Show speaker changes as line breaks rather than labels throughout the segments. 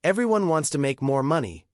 Everyone wants to make more money,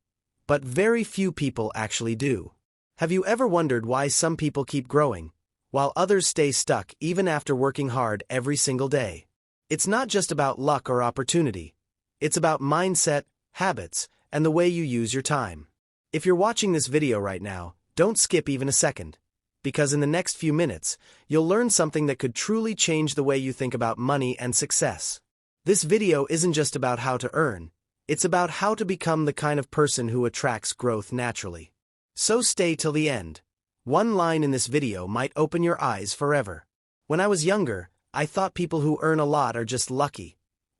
but very few people actually do. Have you ever wondered why some people keep growing, while others stay stuck even after working hard every single day? It's not just about luck or opportunity. It's about mindset, habits, and the way you use your time. If you're watching this video right now, don't skip even a second, because in the next few minutes, you'll learn something that could truly change the way you think about money and success. This video isn't just about how to earn, it's about how to become the kind of person who attracts growth naturally. So stay till the end. One line in this video might open your eyes forever. When I was younger, I thought people who earn a lot are just lucky.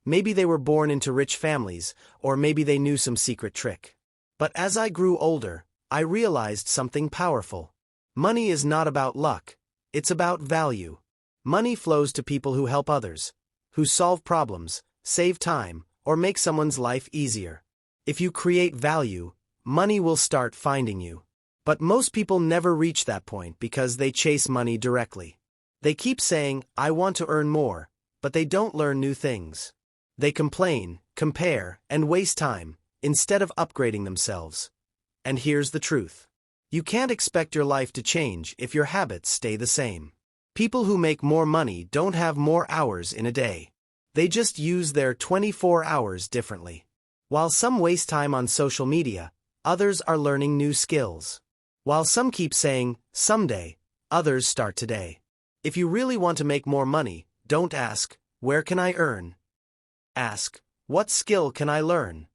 Maybe they were born into rich families, or maybe they knew some secret trick. But as I grew older, I realized something powerful. Money is not about luck, it's about value. Money flows to people who help others, who solve problems, save time, or make someone's life easier. If you create value, money will start finding you. But most people never reach that point because they chase money directly. They keep saying, "I want to earn more," but they don't learn new things. They complain, compare, and waste time, instead of upgrading themselves. And here's the truth. You can't expect your life to change if your habits stay the same. People who make more money don't have more hours in a day. They just use their 24 hours differently. While some waste time on social media, others are learning new skills. While some keep saying, "someday," others start today. If you really want to make more money, don't ask, "Where can I earn?" Ask, "What skill can I learn?"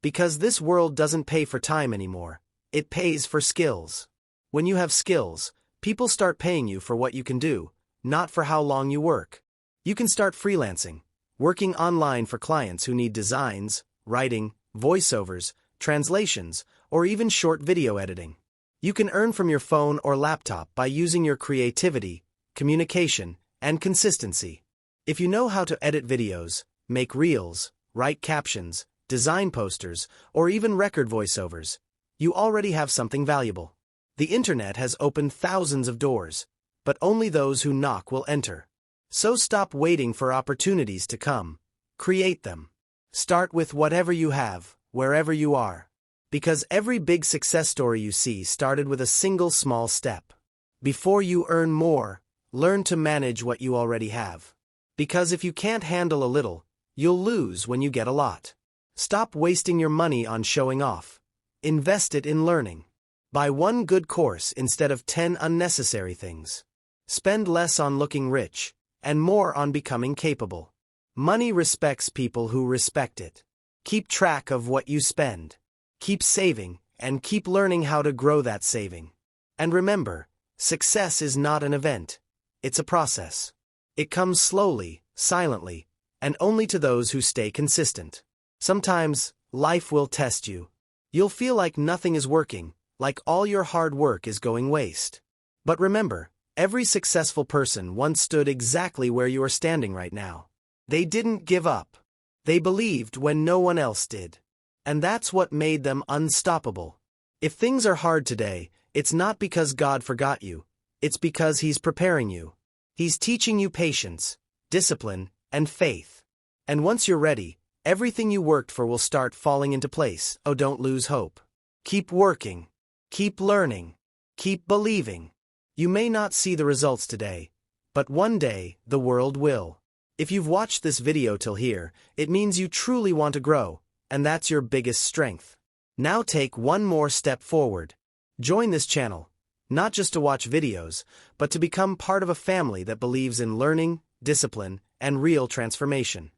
Because this world doesn't pay for time anymore, it pays for skills. When you have skills, people start paying you for what you can do, not for how long you work. You can start freelancing, working online for clients who need designs, writing, voiceovers, translations, or even short video editing. You can earn from your phone or laptop by using your creativity, communication, and consistency. If you know how to edit videos, make reels, write captions, design posters, or even record voiceovers, you already have something valuable. The internet has opened thousands of doors, but only those who knock will enter. So stop waiting for opportunities to come. Create them. Start with whatever you have, wherever you are. Because every big success story you see started with a single small step. Before you earn more, learn to manage what you already have. Because if you can't handle a little, you'll lose when you get a lot. Stop wasting your money on showing off. Invest it in learning. Buy one good course instead of 10 unnecessary things. Spend less on looking rich, and more on becoming capable. Money respects people who respect it. Keep track of what you spend. Keep saving, and keep learning how to grow that saving. And remember, success is not an event. It's a process. It comes slowly, silently, and only to those who stay consistent. Sometimes, life will test you. You'll feel like nothing is working, like all your hard work is going waste. But remember, every successful person once stood exactly where you are standing right now. They didn't give up. They believed when no one else did. And that's what made them unstoppable. If things are hard today, it's not because God forgot you. It's because He's preparing you. He's teaching you patience, discipline, and faith. And once you're ready, everything you worked for will start falling into place. Oh, don't lose hope. Keep working. Keep learning. Keep believing. You may not see the results today, but one day, the world will. If you've watched this video till here, it means you truly want to grow, and that's your biggest strength. Now take one more step forward. Join this channel, not just to watch videos, but to become part of a family that believes in learning, discipline, and real transformation.